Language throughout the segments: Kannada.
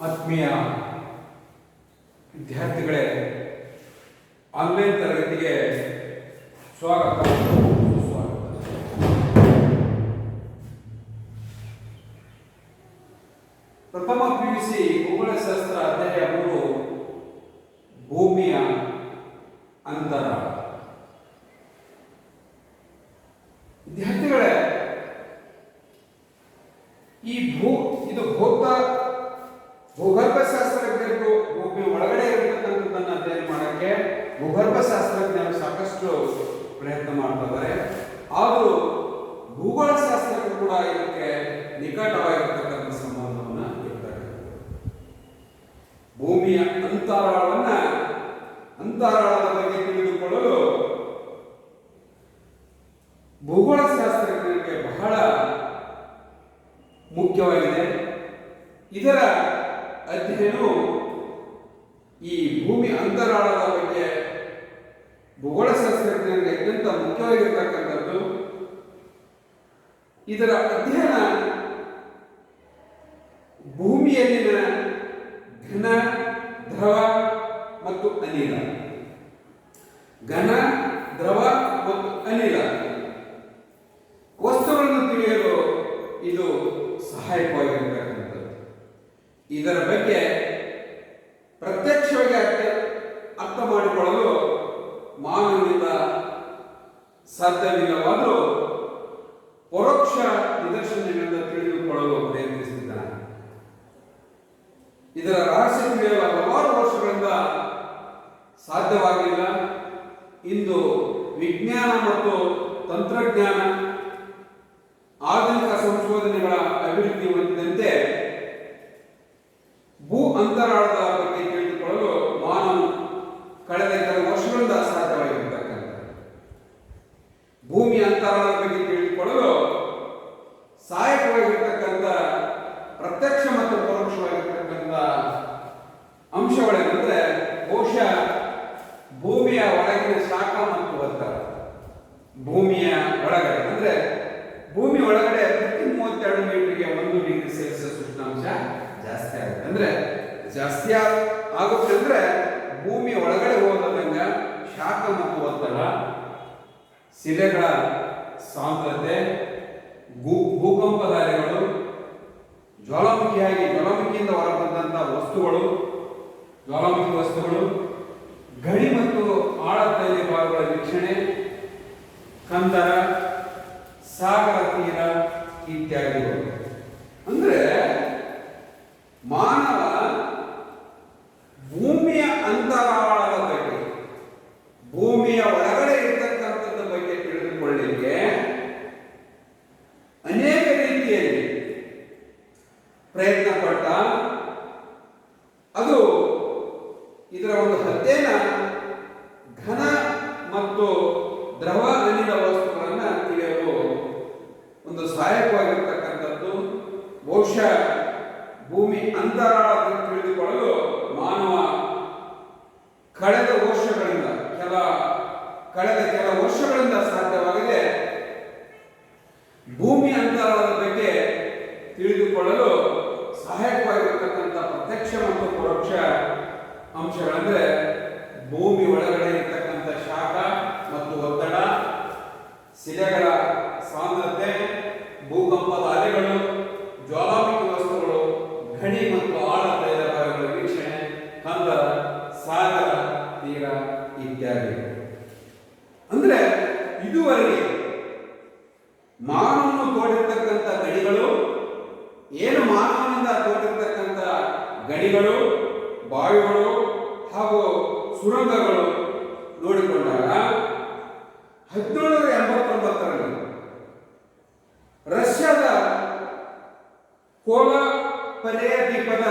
ಆತ್ಮೀಯ ವಿದ್ಯಾರ್ಥಿಗಳೇ, ಆನ್ಲೈನ್ ತರಗತಿಗೆ ಸ್ವಾಗತ ಸುಸ್ವಾಗತ. ಪ್ರಥಮ ಪಿಯುಸಿ ಭೂಗೋಳಶಾಸ್ತ್ರ ಅಧ್ಯಾಯ 3 ಭೂಮಿಯ ಅಂತರ. ವಿದ್ಯಾರ್ಥಿಗಳೇ, ಇದು ಭೂಗರ್ಭಶಾಸ್ತ್ರಜ್ಞರು ಭೂಮಿ ಒಳಗಡೆ ಇರತಕ್ಕಂಥದ್ದನ್ನು ಅಧ್ಯಯನ ಮಾಡಕ್ಕೆ ಭೂಗರ್ಭಶಾಸ್ತ್ರಜ್ಞರು ಸಾಕಷ್ಟು ಪ್ರಯತ್ನ ಮಾಡ್ತಿದ್ದಾರೆ. ಆದರೂ ಭೂಗೋಳಶಾಸ್ತ್ರಕ್ಕೂ ಕೂಡ ಇದಕ್ಕೆ ನಿಕಟವಾಗಿರ್ತಕ್ಕಂಥ ಸಂಬಂಧವನ್ನು ಇರ್ತಾರೆ. ಭೂಮಿಯ ಅಂತರಾಳದ ಬಗ್ಗೆ ತಿಳಿದುಕೊಳ್ಳಲು ಭೂಗೋಳಶಾಸ್ತ್ರಜ್ಞರಿಗೆ ಬಹಳ ಮುಖ್ಯವಾಗಿದೆ. ಇದರ ಅಧ್ಯಯನವು ಈ ಭೂಮಿ ಅಂತರಾಳದ ಬಗ್ಗೆ ಭೂಗೋಳಶಾಸ್ತ್ರಜ್ಞರಿಗೆ ಅತ್ಯಂತ ಮುಖ್ಯವಾಗಿರ್ತಕ್ಕಂಥದ್ದು. ಇದರ ಅಧ್ಯಯನ ಭೂಮಿಯಲ್ಲಿನ ಘನ, ದ್ರವ ಮತ್ತು ಅನಿಲ, ವಸ್ತುಗಳನ್ನು ತಿಳಿಯಲು ಇದು ಸಹಾಯಕವಾಗಿರತಕ್ಕಂಥದ್ದು. ಇದರ ಬಗ್ಗೆ ಪ್ರತ್ಯಕ್ಷವಾಗಿ ಅರ್ಥ ಮಾಡಿಕೊಳ್ಳಲು ಮಾನವನಿಂದ ಸಾಧ್ಯವಿಲ್ಲವಾದರೂ ಪರೋಕ್ಷ ನಿದರ್ಶನಗಳಿಂದ ತಿಳಿದುಕೊಳ್ಳಲು ಪ್ರಯತ್ನಿಸಿದ್ದಾನೆ. ಇದರ ರಹಸ್ಯ ತಿಳಿಯಲು ಹಲವಾರು ವರ್ಷಗಳಿಂದ ಸಾಧ್ಯವಾಗಿಲ್ಲ. ಇಂದು ವಿಜ್ಞಾನ ಮತ್ತು ತಂತ್ರಜ್ಞಾನ ಆಧುನಿಕ ಸಂಶೋಧನೆಗಳ ಅಭಿವೃದ್ಧಿ ಹೊಂದಿದಂತೆ ಭೂ ಅಂತರಾಳದ ಬಗ್ಗೆ ತಿಳಿದುಕೊಳ್ಳಲು ಮಾನವ ಕಳೆದ ಕೆಲವು ವರ್ಷಗಳಿಂದ ಸಾಧ್ಯವಾಗಿರತಕ್ಕಂಥ ಭೂಮಿ ಅಂತರಾಳದ ಬಗ್ಗೆ ತಿಳಿದುಕೊಳ್ಳಲು ಸಹಾಯಕವಾಗಿರ್ತಕ್ಕಂಥ ಪ್ರತ್ಯಕ್ಷ ಮತ್ತು ಪರೋಕ್ಷವಾಗಿರ್ತಕ್ಕಂಥ ಅಂಶಗಳೇನೆಂದರೆ, ಬಹುಶಃ ಭೂಮಿಯ ಒಳಗಿನ ಶಾಖ ಮತ್ತು ಒತ್ತಡ. ಭೂಮಿಯ ಒಳಗಡೆ ಅಂದ್ರೆ ಭೂಮಿ ಒಳಗಡೆ ಪ್ರತಿ 32 ಮೀಟರ್ಗೆ 1 ಡಿಗ್ರಿ ಸೆಲ್ಸಿಯಸ್ ಉಷ್ಣಾಂಶ ಜಾಸ್ತಿ ಆಗುತ್ತೆ. ಅಂದ್ರೆ ಜಾಸ್ತಿ ಆಗುತ್ತೆ ಅಂದ್ರೆ ಭೂಮಿ ಒಳಗಡೆ ಹೋದಂಗ ಶಾಖ ಮತ್ತು ಒತ್ತಡ, ಶಿಲೆಗಳ ಸಾಂದ್ರತೆ, ಭೂಕಂಪದ ಅಲೆಗಳು, ಜ್ವಾಲಾಮುಖಿಯಿಂದ ಹೊರಬಂದಂತಹ ಜ್ವಾಲಾಮುಖಿ ವಸ್ತುಗಳು, ಗಡಿ ಮತ್ತು ಆಳತೈಲ ಭಾಗಗಳ ವೀಕ್ಷಣೆ, ಕಂದರ, ಸಾಗರ ತೀರ ಇತ್ಯಾದಿಗಳು. ಅಂದ್ರೆ ಮಾನವ ಭೂಮಿಯ ಅಂತರಾಳದ ಬಗ್ಗೆ, ಭೂಮಿಯ ಒಳಗಡೆ ಇರತಕ್ಕಂಥದ್ರ ಬಗ್ಗೆ ತಿಳಿದುಕೊಳ್ಳಲಿಕ್ಕೆ ಅನೇಕ ರೀತಿಯಲ್ಲಿ ಪ್ರಯತ್ನ ಪಟ್ಟ. ಅದು ಇದರ ಒಂದು ಅಧ್ಯಯನ ಘನ ಮತ್ತು ದ್ರವ ಅನಿಲ ವಸ್ತುಗಳನ್ನು ತಿಳಿಯಲು ಒಂದು ಸಹಾಯಕವಾಗಿರ್ತಕ್ಕಂಥದ್ದು. ಬಹುಶಃ ಭೂಮಿ ಅಂತರಾಳವನ್ನು ತಿಳಿದುಕೊಳ್ಳಲು ಮಾನವ ಕಳೆದ ಕೆಲ ವರ್ಷಗಳಿಂದ ಸಾಧ್ಯವಾಗಿದೆ. ಭೂಮಿ ಅಂತರಾಳದ ಬಗ್ಗೆ ತಿಳಿದುಕೊಳ್ಳಲು ಸಹಾಯಕವಾಗಿರ್ತಕ್ಕಂಥ ಪ್ರತ್ಯಕ್ಷ ಮತ್ತು ಪರೋಕ್ಷ ಅಂಶಗಳಂದ್ರೆ ಭೂಮಿ ಒಳಗಡೆ ಇರತಕ್ಕಂಥ ಶಾಖ ಮತ್ತು ಒತ್ತಡ, ಶಿಲೆಗಳ ಸಾಂದ್ರತೆ, ಭೂಕಂಪದ ಅಲೆಗಳು, ಜ್ವಾಲಾಮುಖಿ ವಸ್ತುಗಳು, ಗಡಿ ಮತ್ತು ಆಳತೈಲ ಭಾಗಗಳ ವೀಕ್ಷಣೆ, ಕಂದರ, ಸಾಗರ ತೀರ ಇತ್ಯಾದಿ. ಅಂದ್ರೆ ಇದುವರೆಗೆ ಮಾನವನು ತೋಡಿರ್ತಕ್ಕಂಥ ಗಡಿಗಳು, ಮಾನವನಿಂದ ತೋಡಿರ್ತಕ್ಕಂಥ ಗಡಿಗಳು, ಬಾವಿಗಳು ಹಾಗೂ ಸುರಂಗಗಳು ನೋಡಿಕೊಂಡಾಗ 1789ರಲ್ಲಿ ರಷ್ಯಾದ ಕೋಲಾಪರೆಯ ದ್ವೀಪದ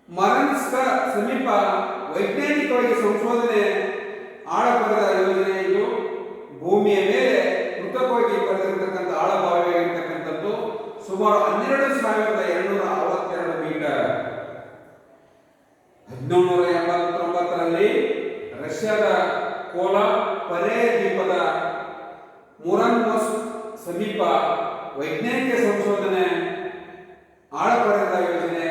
ಮರನ್ಸ್ಕ ಸಮೀಪ ವೈಜ್ಞಾನಿಕವಾಗಿ ಸಂಶೋಧನೆ ಆಳಪದದ ಯೋಜನೆಯನ್ನು ಭೂಮಿಯ ಮೇಲೆ ಕೃತಕವಾಗಿ ಪಡೆದಿರತಕ್ಕಂಥ ಆಳಭಾವಿಯಾಗಿರ್ತಕ್ಕಂಥದ್ದು ಸುಮಾರು 12,262 ಮೀಟರ್. 1789ರಲ್ಲಿ ರಷ್ಯಾದ ಕೋಲಾಪರೆಯ ದ್ವೀಪದ ಮುರನ್ಸ್ಕ್ ಸಮೀಪ ವೈಜ್ಞಾನಿಕ ಸಂಶೋಧನೆ ಆಳಪದದ ಯೋಜನೆ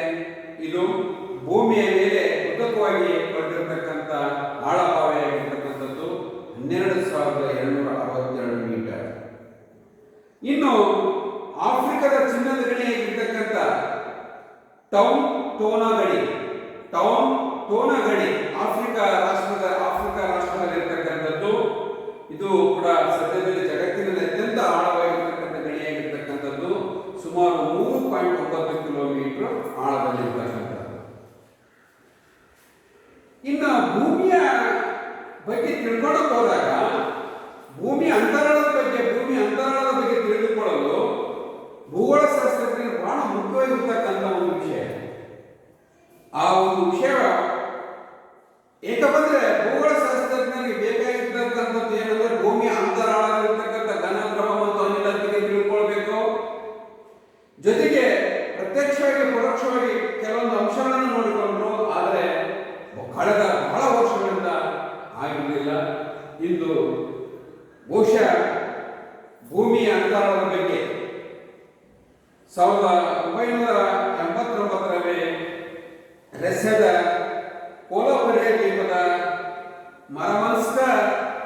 ಇನ್ನು ಆಫ್ರಿಕಾದ ಚಿನ್ನದ ಗಣಿಯಾಗಿರ್ತಕ್ಕಂಥ ಟೌನ್ ಟೋನಾ ಗಣಿ, ಟೌನ್ ಟೋನಾ ಗಣಿ ಆಫ್ರಿಕಾ ರಾಷ್ಟ್ರದಲ್ಲಿರ್ತಕ್ಕಂಥದ್ದು. ಇದು ಕೂಡ ಸದ್ಯದಲ್ಲಿ ಜಗತ್ತಿನಲ್ಲಿ ಅತ್ಯಂತ ಆಳವಾಗಿರ್ತಕ್ಕಂಥ ಗಣಿಯಾಗಿರ್ತಕ್ಕಂಥದ್ದು. ಸುಮಾರು 3.9 ಕಿಲೋಮೀಟರ್ ಆಳದಲ್ಲಿರ್ತಕ್ಕಂಥದ್ದು. ಇನ್ನು ಭೂಮಿಯ ಬಗ್ಗೆ ತಿಳ್ಕೊಳ್ಳೋಕೆ ಹೋದಾಗ ಭೂಮಿಯ ಅಂತರಾಳದ ಬಗ್ಗೆ ತಿಳಿದುಕೊಳ್ಳಲು ಭೂಗೋಳಶಾಸ್ತ್ರಜ್ಞರು ಬಹಳ ಮುಖ್ಯವಾಗಿರ್ತಕ್ಕಂಥ ಒಂದು ವಿಷಯ. ಆ ಒಂದು ವಿಷಯ ಏಕಂದ್ರೆ ಭೂಗೋಳಶಾಸ್ತ್ರಜ್ಞರಿಗೆ ಬೇಕಾಗಿರ್ತಕ್ಕಂಥದ್ದು ಏನಂದ್ರೆ ಭೂಮಿಯ ಅಂತರಾಳದಲ್ಲಿರ್ತಕ್ಕಂಥ ಘನ, ದ್ರವ ಮತ್ತು ಅನಿಲ ಬಗ್ಗೆ ತಿಳ್ಕೊಳ್ಬೇಕು. ಜೊತೆಗೆ ಪ್ರತ್ಯಕ್ಷವಾಗಿ ಪರೋಕ್ಷವಾಗಿ ಕೆಲವೊಂದು ಅಂಶಗಳನ್ನು ನೋಡಿಕೊಂಡ್ರು, ಆದರೆ ಕಳೆದ ಬಹಳ ವರ್ಷಗಳಿಂದ ಆಗಿರಲಿಲ್ಲ. ಇಂದು ಬಹುಶಃ ಭೂಮಿಯ ಅಂತರಾಳದ ಬಗ್ಗೆ 1989ರಲ್ಲಿ ರಷ್ಯಾದ ಪೋಲೋಪರಿಯ ದ್ವೀಪದ ಮರಮನ್ಸ್ಕ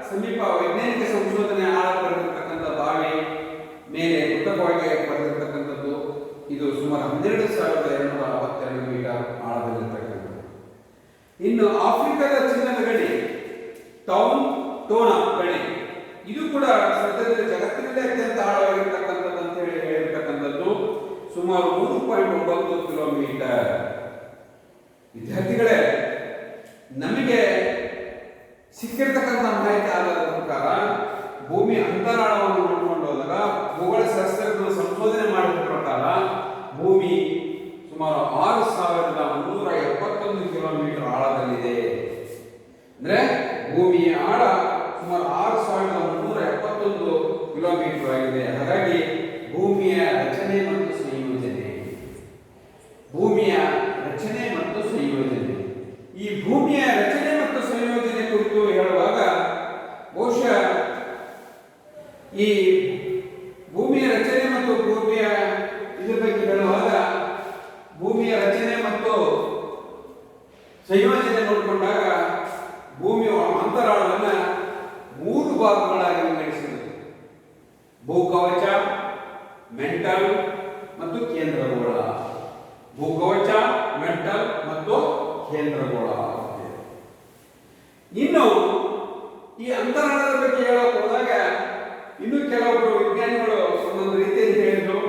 ಸಮೀಪ ವೈಜ್ಞಾನಿಕ ಸಂಶೋಧನೆ ಆಳಪಡಿರ್ತಕ್ಕಂಥ ಬಾವಿ ಮೇಲೆ ಕೃತಕವಾಗಿ ಪಡೆದಿರ್ತಕ್ಕಂಥದ್ದು. ಇದು ಸುಮಾರು 12,262 ಮೀಟರ್ ಆಳದಲ್ಲಿರ್ತಕ್ಕಂಥದ್ದು. ಇನ್ನು ಆಫ್ರಿಕಾದ ಚಿನ್ನದ ಗಣಿ ಟೌನ್ ಟೋನಾ ಗಣಿ, ಇದು ಕೂಡ ಸದ್ಯದಲ್ಲಿ ಜಗತ್ತಿನಲ್ಲೇ ಅತ್ಯಂತ ಆಳವಾಗಿರ್ತಕ್ಕಂಥದ್ದು ಅಂತ ಹೇಳಿರ್ತಕ್ಕಂಥದ್ದು. ಸುಮಾರು 3.9 ಕಿಲೋಮೀಟರ್. ವಿದ್ಯಾರ್ಥಿಗಳೇ, ನಮಗೆ ಸಿಕ್ಕಿರ್ತಕ್ಕಂಥ ಮಾಹಿತಿ ಆಧಾರದ ಪ್ರಕಾರ ಭೂಮಿ ಅಂತರಾಳವನ್ನು ನೋಡಿಕೊಂಡು ಹೋದಾಗ ಭೂಗೋಳಶಾಸ್ತ್ರಜ್ಞರು ಸಂಶೋಧನೆ ಮಾಡಿದ ಪ್ರಕಾರ ಭೂಮಿ ಸುಮಾರು 6,371 ಕಿಲೋಮೀಟರ್ ಆಳದಲ್ಲಿದೆ. ಅಂದ್ರೆ ಭೂಮಿಯ ಆಳ ಸುಮಾರು 6,371 ಕಿಲೋಮೀಟರ್ ಆಗಿದೆ. ಹಾಗಾಗಿ ಭೂಮಿಯ ರಚನೆ ಮತ್ತು ಸಂಯೋಜನೆ, ಈ ಭೂಮಿಯ ರಚನೆ ಮತ್ತು ಸಂಯೋಜನೆ ಕುರಿತು ಹೇಳುವಾಗ ಬಹುಶಃ ಈ ಭೂಮಿಯ ರಚನೆ ಮತ್ತು ಭೂಮಿಯ ಇದ್ರ ಬಗ್ಗೆ ಹೇಳುವಾಗ ಭೂಮಿಯ ರಚನೆ ಮತ್ತು ಸಂಯೋಜನೆ ನೋಡಿಕೊಂಡಾಗ ಭೂಮಿಯ ಅಂತರಾಳವನ್ನ 3 ಭಾಗಗಳಾಗಿ ವಿಂಗಡಿಸಿದೆ. ಭೂಕವಚ, ಮೆಂಟಲ್ ಮತ್ತು ಕೇಂದ್ರಗೋಳ. ಭೂಕವಚ, ಮೆಂಟಲ್ ಮತ್ತು ಕೇಂದ್ರಗೋಳ. ಇನ್ನು ಈ ಅಂತರಾಳದ ಬಗ್ಗೆ ಹೇಳೋಕೆ ಹೋದಾಗ ಇನ್ನು ಕೆಲವೊಬ್ಬರು ವಿಜ್ಞಾನಿಗಳು ಒಂದೊಂದು ರೀತಿಯಲ್ಲಿ ಹೇಳಿದ್ರು.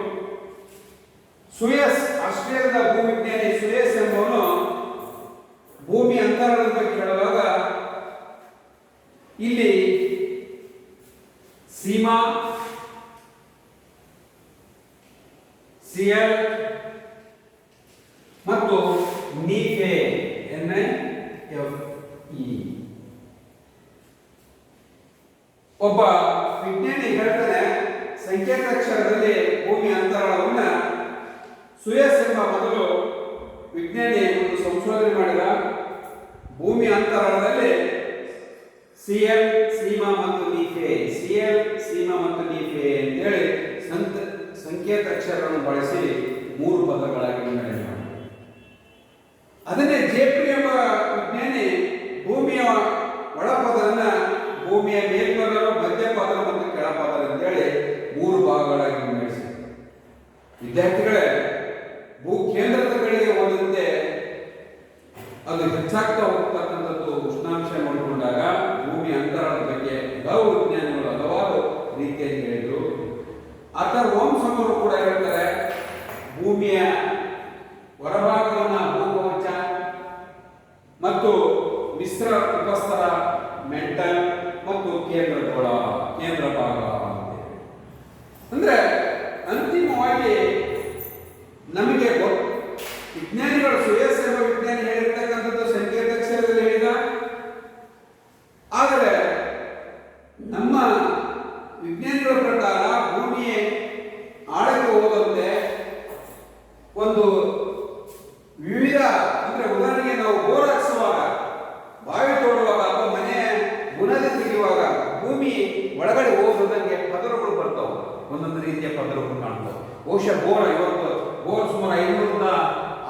ಸುಯಸ್, ಆಸ್ಟ್ರೇಲಿಯಾದ ಭೂವಿಜ್ಞಾನಿ ಸುಯಸ್ ಎಂಬವನು ಭೂಮಿ ಅಂತರಾಳದ ಬಗ್ಗೆ ಹೇಳುವಾಗ ಇಲ್ಲಿ ಸೀಮಾ, ಸಿಎಲ್ ಮತ್ತು ನೀಫೆ NIFE. ಒಬ್ಬ ವಿಜ್ಞಾನಿ ಹೇಳ್ತಾನೆ, ಸಂಕೇತಾಕ್ಷರದಲ್ಲಿ ಭೂಮಿ ಅಂತರಾಳವನ್ನ ಸುಯಸ್ ಎಂಬ ಮೊದಲು ವಿಜ್ಞಾನಿ ಒಂದು ಸಂಶೋಧನೆ ಮಾಡಿದ. ಭೂಮಿ ಅಂತರಾಳದಲ್ಲಿ ಸಿಎಲ್, ಸೀಮಾ ಮತ್ತು ನೀಫೆ, ಸಿಎಲ್, ಸೀಮಾ ಮತ್ತು ನೀಫೆ ಅಂತೇಳಿ ಸಂಕೇತಾಕ್ಷರಗಳನ್ನು ಬಳಸಿ 3 ಪದಗಳಾಗಿ ವಿಂಗಡಣೆ ಮಾಡಿದ. ಅದನ್ನೇ ಜೇಪ್ರಿ ಎಂಬ ವಿಜ್ಞಾನಿ ಭೂಮಿಯ ಒಳಪದರನ್ನ ಭೂಮಿಯ ಮೇಲ್ಪದರ, ಮಧ್ಯಪದರ ಮತ್ತು ಕೆಳಪದರ ಅಂತೇಳಿ 3 ಭಾಗಗಳಾಗಿ ವಿಂಗಡಿಸಿದರು. ವಿದ್ಯಾರ್ಥಿಗಳೇ, ಭೂ ಕೇಂದ್ರದ ಕಡೆಗೆ ಹೋದಂತೆ ಅದು ಹೆಚ್ಚಾಗ್ತಾ ಹೋಗ್ತಕ್ಕಂಥದ್ದು ಉಷ್ಣಾಂಶ ನೋಡಿಕೊಂಡಾಗ ಭೂಮಿ ಅಂತರಾಳದ ಬಗ್ಗೆ ಹಲವು ವಿಜ್ಞಾನಿಗಳು ಹಲವಾರು ರೀತಿಯಲ್ಲಿ ಹೇಳಿದರು. ಆತರ ಓಮ್ಸ್ ಅವರು ಕೂಡ ಹೇಳ್ತಾರೆ, ಭೂಮಿಯ ಹೊರಭಾಗವನ್ನು ಭೂಕವಚ ಮತ್ತು ಮಿಶ್ರ ಉಪಸ್ತರ, ಮೆಂಟಲ್ ಮತ್ತು ಕೇಂದ್ರಗೋಳ, ಕೇಂದ್ರ ಭಾಗ. ಅಂದ್ರೆ ಅಂತಿಮವಾಗಿ ನಮಗೆ ವಿಜ್ಞಾನಿಗಳು ಸುಯಸ್ ಎಂಬ ವಿಜ್ಞಾನಿ ಹೇಳಿರ್ತಕ್ಕಂಥದ್ದು ಸಂಕೇತಾಕ್ಷರದಲ್ಲಿ ಹೇಳಿದ. ಆದರೆ ನಮ್ಮ ವಿಜ್ಞಾನಿಗಳ ಪ್ರಕಾರ ಭೂಮಿಯ ಆಳಕ್ಕೆ ಹೋದಂತೆ ಒಂದು ವಿವಿಧ, ಅಂದ್ರೆ ಉದಾಹರಣೆಗೆ ನಾವು ಬೋರ್ ಹಾಕಿಸುವಾಗ, ಬಾವಿ ತೋಡುವಾಗ ಅಥವಾ ಮನೆ ಬುನಾದಿ ತೆಗೆಯುವಾಗ ಭೂಮಿ ಒಳಗಡೆ ಹೋದಂಗೆ ಪದರಗಳು ಬರ್ತಾವೆ, ಒಂದೊಂದು ರೀತಿಯ ಪದರಗಳು ಕಾಣ್ತಾವೆ. ಬಹುಶಃ ಇವತ್ತು ಬೋರ್ ಸುಮಾರು 500ರಿಂದ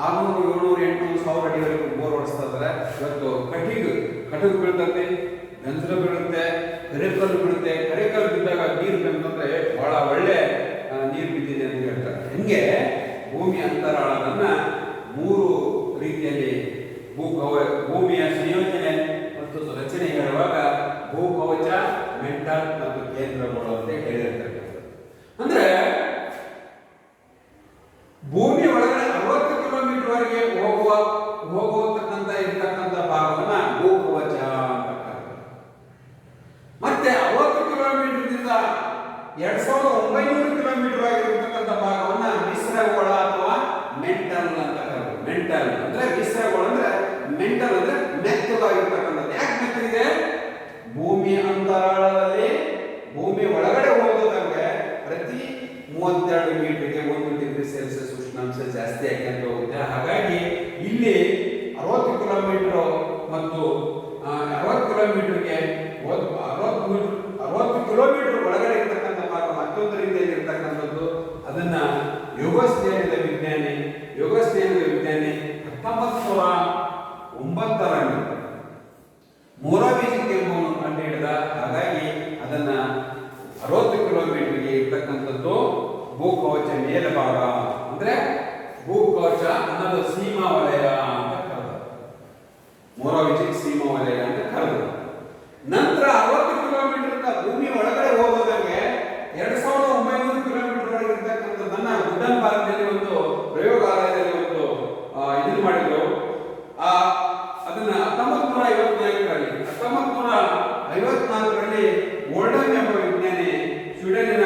600, 700, 800, 1000 ಅಡಿವರೆಗೂ ಬೋರ್ ಹೊಡಿಸ್ತಾ ಇದ್ದಾರೆ. ಇವತ್ತು ಕಟುಕು ಬೀಳ್ತದೆ, ಗಂಜಲ ಬೀಳುತ್ತೆ, ಕರೆಕಲ್ಲು ಬೀಳುತ್ತೆ. ಕರೆಕಲ್ಲು ಬಿದ್ದಾಗ ನೀರು ಬಂತಂದ್ರೆ ಬಹಳ ಒಳ್ಳೆ 2900 ಕಿಲೋಮೀಟರ್ ಆಗಿರತಕ್ಕಂಥ ಭಾಗವನ್ನ ಮಿಶ್ರಗೋಳ ಅಥವಾ ಮೆಂಟಲ್ ಅಂತ ಕರೆಯೋದು. ಮೆಂಟಲ್ ಅಂದ್ರೆ ಮಿಶ್ರಗೋಳ ಅಂದ್ರೆ ಮೆಂಟಲ್ ಅಂದ್ರೆ ಮೆತ್ತಗಾಗಿರ್ತಕ್ಕಂಥದ್ದು. ಯಾಕೆ ಮೆತ್ತಗಿದೆ? ಭೂಮಿ ಅಂತರಾಳದಲ್ಲಿ ಭೂಮಿ ಒಳಗಡೆ ಹೋಗೋದಂಗೆ ಪ್ರತಿ 32 ಮೀಟರ್ಗೆ 1 ಡಿಗ್ರಿ ಸೆಲ್ಸಿಯಸ್ ಉಷ್ಣಾಂಶ ಜಾಸ್ತಿ ಆಗ್ತಾ ಹೋಗುತ್ತೆ. ಹಾಗಾಗಿ ಇಲ್ಲಿ 60 ಕಿಲೋಮೀಟರ್ ಮತ್ತು 60 ಕಿಲೋಮೀಟರ್ಗೆ 60 ಕಿಲೋಮೀಟರ್ ಒಳಗಡೆ ಇರ್ತಕ್ಕಂಥ ಭಾಗ ಮತ್ತೊಂದು ರೀತಿಯಲ್ಲಿ ಇರ್ತಕ್ಕಂಥದ್ದು. ಅದನ್ನ ಯೋಗಸ್ನೇಹದ ವಿಜ್ಞಾನಿ 1909ರಲ್ಲಿ ಮೊರಾವಿಜಿಕ್ ಎಂಬುವನು ಕಂಡುಹಿಡಿದ. ಹಾಗಾಗಿ ಅದನ್ನ 60 ಕಿಲೋಮೀಟರ್ಗೆ ಇರ್ತಕ್ಕಂಥದ್ದು ಭೂಕವಚ ಮೇಲ್ಭಾಗ ಅಂದ್ರೆ ಭೂಕವಚ ಅನ್ನೋದು ಸೀಮಾ ವಲಯ ಅಂತ ಕರೆದ. ಮೊರಾವಿಜಿಕ್ ಸೀಮಾ ವಲಯ ಅಂತ ಕರೆದ. ನಂತರ 60 ಕಿಲೋಮೀಟರ್ ಭೂಮಿ ಒಳಗಡೆ ಹೋಗೋದಂಗೆ 2900 ಕಿಲೋಮೀಟರ್ ಒಳಗೆ ಇರ್ತಕ್ಕಂಥದ್ದನ್ನ ಗುಡನ್ಬರ್ಗ್ನಲ್ಲಿ ಒಂದು ಪ್ರಯೋಗಾಲಯದಲ್ಲಿ ಒಂದು ಇದನ್ನು ಮಾಡಿದ್ರು. ಅದನ್ನ 1954ರಲ್ಲಿ ಗೋಲ್ಡನ್ ಎಂಬ ವಿಜ್ಞಾನಿ ಸ್ವೀಡನಿನ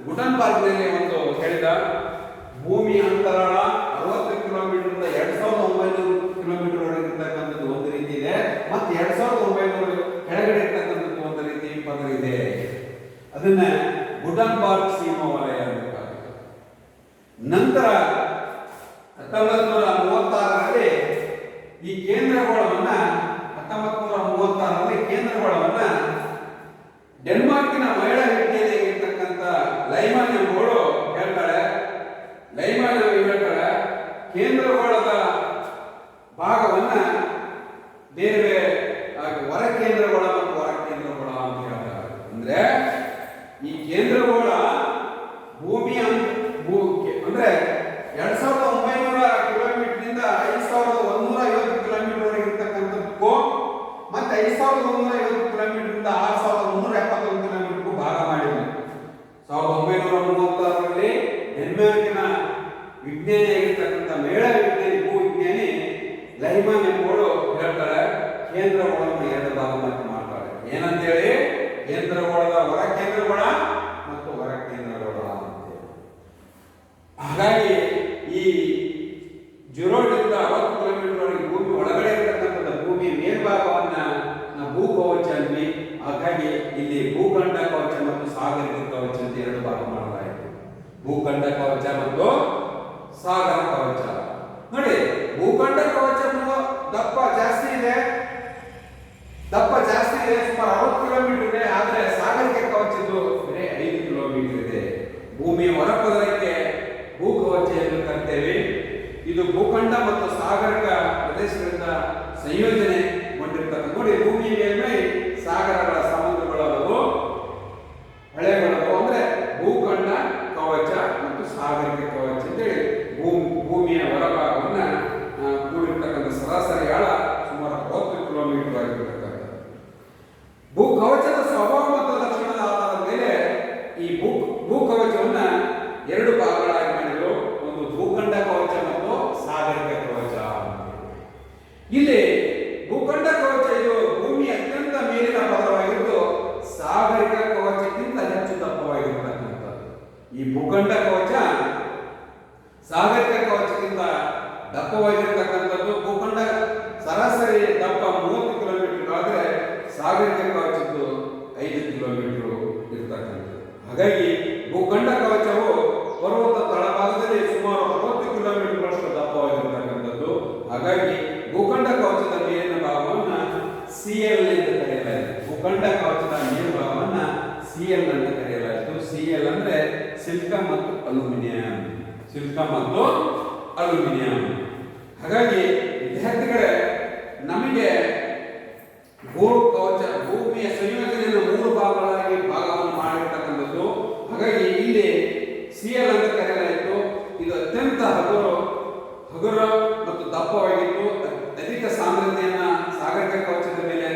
ಗುಟನ್ಬರ್ಗ್ನಲ್ಲಿ ಒಂದು ಹೇಳಿದ. ಭೂಮಿ ಅಂತರಾಳ 60 ಕಿಲೋಮೀಟರ್ 2900 ಕಿಲೋಮೀಟರ್ ಒಳಗೆ ಇರ್ತಕ್ಕಂಥದ್ದು ಒಂದು ರೀತಿ ಇದೆ, ಮತ್ತೆ 2900 ಕೆಳಗಡೆ ಇರ್ತಕ್ಕಂಥದ್ದು ಒಂದು ರೀತಿ ಪದರ ಇದೆ. ಅದನ್ನ ಗುಟನ್ಬರ್ಗ್ ಸೀಮಾ ವಲಯ ಅಂತ ಕರೀತಾರೆ. ನಂತರ 1936ರಲ್ಲಿ ಈ ಕೇಂದ್ರಗೋಳವನ್ನ 1936ರಲ್ಲಿ ಕೇಂದ್ರಗೋಳವನ್ನ ಡೆನ್ಮಾರ್ಕಿನ ಮಹಿಳಾ ವಿಜ್ಞಾನಿಯಾಗಿರ್ತಕ್ಕಂಥ ಲೈಮನ್ ಎಂಬುವಳು ಹೇಳ್ತಾಳೆ. ಲೈಮನ್ ಹೇಳ್ತಾಳೆ ಕೇಂದ್ರಗೋಳದ ಭಾಗವನ್ನ ಬೇರೆ ಹೊರ ಕೇಂದ್ರಗೋಳ ಮತ್ತು ಹೊರ ಕೇಂದ್ರಗೋಳ ಅಂತ ಹೇಳ್ತಾರೆ. ಅಂದ್ರೆ ಈ ಕೇಂದ್ರಗೋಳ ಭೂಮಿಯ ಅಂದ್ರೆ 2900 ಕಿಲೋಮೀಟರ್ನಿಂದ 5150 ಕಿಲೋಮೀಟರ್ ವರೆಗೆ ಇರ್ತಕ್ಕಂಥದ್ದಕ್ಕೂ ಮತ್ತೆ 5150 ಕಿಲೋಮೀಟರ್ನಿಂದ 6371 ಕಿಲೋಮೀಟರ್ಗೂ ಭಾಗ ಮಾಡಿದ್ರು. 1936ರಲ್ಲಿ ಡೆನ್ಮಾರ್ಕಿನ ವಿಜ್ಞಾನಿಯಾಗಿರ್ತಕ್ಕಂಥ ಮಹಿಳಾ ವಿಜ್ಞಾನಿ ಭೂವಿಜ್ಞಾನಿ ಲೈಮನ್ ಎಂಬುವಳು ಹೇಳ್ತಾಳೆ ಕೇಂದ್ರಗೋಳವನ್ನು 2 ಭಾಗವಾಗಿ ಮಾಡ್ತಾಳೆ. ಏನಂತೇಳಿ? ಕೇಂದ್ರಗೋಳದ ಹೊರ ಕೇಂದ್ರಗೋಳ ಮತ್ತು ಹೊರ ಕೇಂದ್ರಗೋಳ ಅಂತೇಳಿ. ಹಾಗಾಗಿ ಈ 0ರಿಂದ 60 ಕಿಲೋಮೀಟರ್ ವರೆಗೆ ಭೂಮಿ ಒಳಗಡೆ ಇರತಕ್ಕಂಥ ಭೂಮಿಯ ಮೇಲ್ಭಾಗವನ್ನ ಭೂಕವಚ ಅಂದ್ವಿ. ಹಾಗಾಗಿ ಇಲ್ಲಿ ಭೂಖಂಡ ಕವಚ ಮತ್ತು ಸಾಗರಿಕ ಕವಚ ಅಂತ 2 ಭಾಗ ಮಾಡಲಾಯಿತು. ಭೂಖಂಡ ಕವಚ ಮತ್ತು ಸಾಗರ ಕವಚ. ನೋಡಿ, ಭೂಖಂಡ ಕವಚ ದಪ್ಪ ಜಾಸ್ತಿ ಇದೆ, ಸುಮಾರು 60 ಕಿಲೋಮೀಟರ್ ಇದೆ. ಆದ್ರೆ ಸಾಗರಿಕ ಕವಚದ್ದು ಬರೀ 5 ಕಿಲೋಮೀಟರ್ ಇದೆ. ಭೂಮಿಯ ಹೊರಪದರಕ್ಕೆ ಭೂಕವಚ ಎಂದು ಕರೆಯುತ್ತೇವೆ. ಇದು ಭೂಖಂಡ ಮತ್ತು ಸಾಗರಿಕ ಪ್ರದೇಶಗಳಿಂದ ಸಂಯೋಜನೆಗೊಂಡಿರ್ತಕ್ಕಂಥ. ನೋಡಿ, ಭೂಮಿಯ ಮೇಲ್ಮೈ ಸಾಗರಗಳ ಸಮುದ್ರಗಳಲ್ಲವೋ ಹೊಳೆಗಳವೋ ಅಂದ್ರೆ ಭೂಖಂಡ ಕವಚ ಮತ್ತು ಸಾಗರಿಕ ಕವಚ ಅಂತೇಳಿ ಭೂಮಿಯ ಹೊರಭಾಗವನ್ನ ಕೂಡಿರ್ತಕ್ಕಂಥ ಸರಾಸರಿ ಆಳ ಸುಮಾರು 60 ಕಿಲೋಮೀಟರ್ ಆಗಿರ್ತಕ್ಕಂಥ. ಭೂಕವಚದ ಸ್ವಭಾವ ಮತ್ತು ಲಕ್ಷಣದ ಆಧಾರದ ಮೇಲೆ ಈ ಭೂಕವಚವನ್ನ 2 ಭಾಗಗಳಾಗಿ ಮಾಡಿದ್ರು. ಒಂದು ಭೂಖಂಡ ಕವಚ ಮತ್ತು ಸಾಗರಿಕ ಕವಚ. ಇಲ್ಲಿ ಭೂಖಂಡ ಕವಚ ಇದು ಭೂಮಿಯ ಅತ್ಯಂತ ಮೇಲಿನ ಪದರವಾಗಿದ್ದು ಸಾಗರಿಕ ಕವಚಕ್ಕಿಂತ ಹೆಚ್ಚು ದಪ್ಪವಾಗಿರ್ತಕ್ಕಂಥದ್ದು. ಈ ಭೂಖಂಡ ಕವಚ ಸಾಗರಿಕ ಕವಚಕ್ಕಿಂತ ದಪ್ಪವಾಗಿರ್ತಕ್ಕಂಥದ್ದು. ಭೂಖಂಡ ಸರಾಸರಿ ದಪ್ಪ 30 ಕಿಲೋಮೀಟರ್ ಆದರೆ ಸಾಗರಿಕ ಕವಚದ್ದು 5 ಕಿಲೋಮೀಟರ್ ಇರ್ತಕ್ಕಂಥದ್ದು. ಹಾಗಾಗಿ ಭೂಖಂಡ ಕವಚವು ಪರ್ವತ ತಳಭಾಗದಲ್ಲಿ ಸುಮಾರು 60 ಕಿಲೋಮೀಟರ್ಗಳಷ್ಟು ದಪ್ಪವಾಗಿರ್ತಕ್ಕಂಥದ್ದು. ಹಾಗಾಗಿ ಭೂಖಂಡ ಕವಚದ ಮೇಲಿನ ಭಾಗವನ್ನ ಸಿಎಲ್ ಎಂದು ಕರೆಯಲಾಯಿತು. ಭೂಖಂಡ ಕವಚದ ಮೇಲ್ಭಾಗವನ್ನ ಸಿಎಲ್ ಅಂತ ಕರೆಯಲಾಯಿತು. ಸಿಎಲ್ ಅಂದ್ರೆ ಸಿಲಿಕಾನ್ ಮತ್ತು ಅಲ್ಯೂಮಿನಿಯಂ. ಹಾಗಾಗಿ ವಿದ್ಯಾರ್ಥಿಗಳೇ, ನಮಗೆ ಭೂಕವಚ ಭೂಮಿಯ ಸಂಯೋಜನೆಯನ್ನು 3 ಭಾಗಗಳಾಗಿ ಭಾಗವನ್ನು ಮಾಡಿರ್ತಕ್ಕಂಥದ್ದು. ಹಾಗಾಗಿ ಇಲ್ಲಿ ಸಿಎಲ್ ಅಂತ ಕರೆಯಲಾಯಿತು. ಇದು ಅತ್ಯಂತ ಹಗುರ ಮತ್ತು ದಪ್ಪವಾಗಿದ್ದು ಅಧಿಕ ಸಾಂದ್ರತೆಯನ್ನ ಸಾಗರಿಕ ಕವಚದ ಮೇಲೆ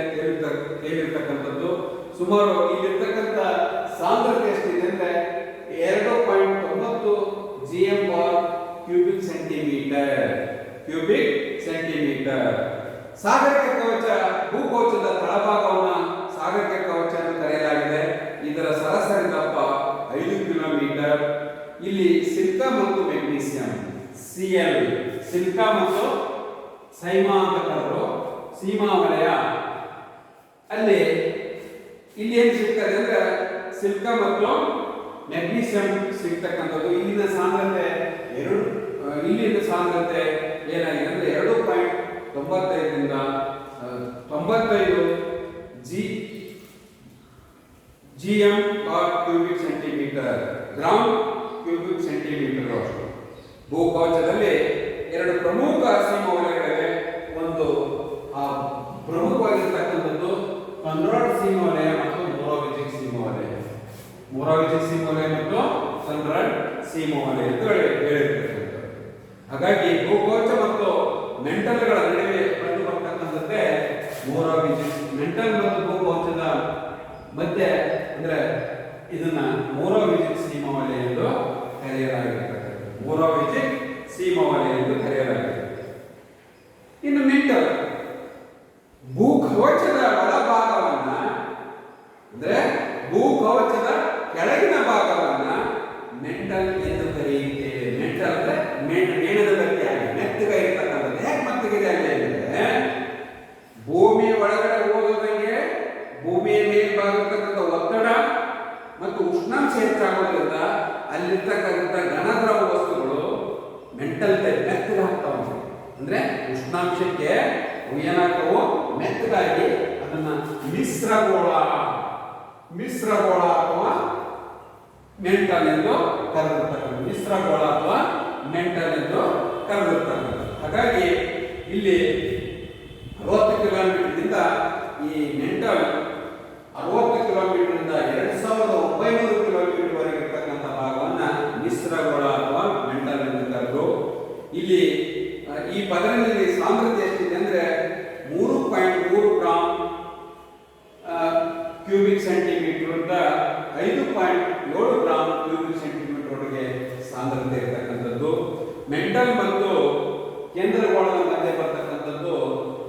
ತೇಲಿರ್ತಕ್ಕಂಥದ್ದು. ಸುಮಾರು ಇಲ್ಲಿರ್ತಕ್ಕಂಥ ಸಾಂದ್ರತೆ ಎಷ್ಟಿದೆ ಅಂದ್ರೆ 2.90 gm/ಕ್ಯೂಬಿಕ್ ಸೆಂಟಿಮೀಟರ್. ಸಾಗರಿಕ ಕವಚ ಭೂಕವಚದ ತಳಭಾಗವನ್ನು ಸಾಗರಿಕ ಕವಚ ಎಂದು ಕರೆಯಲಾಗಿದೆ. ಇದರ ಸರಾಸರಿ ದಪ್ಪ ಇಲ್ಲಿ ಸಿಲಿಕಾ ಮತ್ತು ಮೆಗ್ನೀಸಿಯಂ Cl, ಸಿಲಿಕಾ ಮತ್ತು ಸೈಮಾ ಅಂತ ಕರೆದ್ರು, ಸೀಮಾ ವಲಯ. ಅಲ್ಲಿ ಇಲ್ಲಿ ಏನು ಸಿಗ್ತದೆ ಅಂದ್ರೆ ಸಿಲಿಕಾ ಮತ್ತು ಮೆಗ್ನೀಸಿಯಂ ಸಿಗ್ತಕ್ಕಂಥದ್ದು. ಇಲ್ಲಿನ ಸಾಂದ್ರತೆ ಇಲ್ಲಿನ ಸಾಂದ್ರತೆ ಏನಾಗಿದೆ ಅಂದ್ರೆ 2.95 95 gm per cubic centimeter, gram cubic centimetre. ಭೂಕವಚದಲ್ಲಿ ಎರಡು ಪ್ರಮುಖ ಸೀಮಾ ವಲಯಗಳಿವೆ. ಒಂದು ಪ್ರಮುಖವಾಗಿರ್ತಕ್ಕಂಥದ್ದು ಕನ್ರಾಡ್ ಸೀಮಾ ವಲಯ ಮತ್ತು ಮೊರಾವಿಜಿಕ್ ಸೀಮಾ ವಲಯ. ಮೊರಾವಿಜಿಕ್ ಸೀಮಾ ವಲಯ ಮತ್ತು ಕನ್ರಾಡ್ ಸೀಮಾ ವಲಯ ಅಂತ ಹೇಳಿರ್ತಕ್ಕಂಥದ್ದು. ಹಾಗಾಗಿ ಭೂಕವಚ ಮತ್ತು ಮೆಂಟಲ್ಗಳ ನಡುವೆ ಕಂಡು ಬರ್ತಕ್ಕಂಥದ್ದೇ ಮೊರಾವಿಜಿಕ್. ಮೆಂಟಲ್ ಮತ್ತು ಭೂಕವಚದ ಮಧ್ಯೆ ಅಂದ್ರೆ ಇದನ್ನ ಮೊರಾವಿಜಿಕ್ ಸೀಮಾ ವಲಯ ಎಂದು ಕರೆಯಲಾಗಿರ್ತಕ್ಕಂಥದ್ದು. ಮೊರಾವಿಜಿಕ್ ಸೀಮಾ ವಲಯ ಎಂದು ಕರೆಯಲಾಗಿದೆ. ಇನ್ನು ಮೆಂಟಲ್ ಭೂಕವಚದ ಒಳಭಾಗವನ್ನ ಅಂದ್ರೆ ಭೂಕವಚದ ಕೆಳಗಿನ ಭಾಗವನ್ನ ಮೆಂಟಲ್ ಎಂದು ಕರೆಯುತ್ತೇವೆ. ಮೆಂಟಲ್ ಅಂದ್ರೆ ಮೇಣದ ಗಟ್ಟಿಯಾಗಿ ಮೆತ್ತಗೆ ಇರ್ತಕ್ಕಂಥದ್ದು. ಹೇಗೆ ಮೆತ್ತಗಿದೆ ಅಂದ್ರೆ ಭೂಮಿಯ ಒಳಗಡೆ ಹೋಗೋದಂಗೆ ಭೂಮಿಯ ಮೇಲ್ಭಾಗತಕ್ಕಂಥ ಒತ್ತಡ ಮತ್ತು ಉಷ್ಣಾಂಶ ಹೆಚ್ಚಾಗೋದ್ರಿಂದ ಅಲ್ಲಿರ್ತಕ್ಕಂಥ ಘನದ್ರವ ವಸ್ತುಗಳು ಮೆಂಟಲ್ ಮೆತ್ತಗಾಗ್ತಾವೆ. ಅಂದ್ರೆ ಉಷ್ಣಾಂಶಕ್ಕೆ ಏನಾಗ್ತಾವು ಮೆತ್ತಗಾಗಿ ಅದನ್ನ ಮಿಶ್ರಗೋಳ ಅಥವಾ ಮೆಂಟಲ್ ಎಂದು ಕರೆದಿರ್ತಕ್ಕಂಥ ಮಿಶ್ರಗೋಳ ಅಥವಾ ಮೆಂಟಲ್ ಎಂದು ಕರೆದಿರ್ತಕ್ಕಂಥ. ಹಾಗಾಗಿ ಇಲ್ಲಿ 60 ಕಿಲೋಮೀಟರ್ನಿಂದ ಈ ಮೆಂಟಲ್ 60 ಕಿಲೋಮೀಟರ್ನಿಂದ 2900 ಕಿಲೋಮೀಟರ್ ವರೆಗೆ ಇರ್ತಕ್ಕಂಥ ಭಾಗವನ್ನ ಮಿಶ್ರಗೋಳ ಅಥವಾ ಮೆಂಟಲ್ ಎಂದು ಕರೆದು, ಇಲ್ಲಿ ಈ ಪದರದಲ್ಲಿ ಸಾಂದ್ರತೆ ಎಷ್ಟಿದೆ ಅಂದ್ರೆ 3.3 ಗ್ರಾಮ್ ಕ್ಯೂಬಿಕ್ ಸೆಂಟಿಮೀಟರ್ ಇಂದ 5.7 ಗ್ರಾಮ್ ಕ್ಯೂಬಿಕ್ ಸೆಂಟಿಮೀಟರ್ ವರೆಗೆ ಸಾಂದ್ರತೆ ಇರತಕ್ಕಂಥದ್ದು. ಮೆಂಟಲ್ ಮತ್ತು ಕೇಂದ್ರಗೋಳದ ಮಧ್ಯೆ ಬರ್ತಕ್ಕಂಥದ್ದು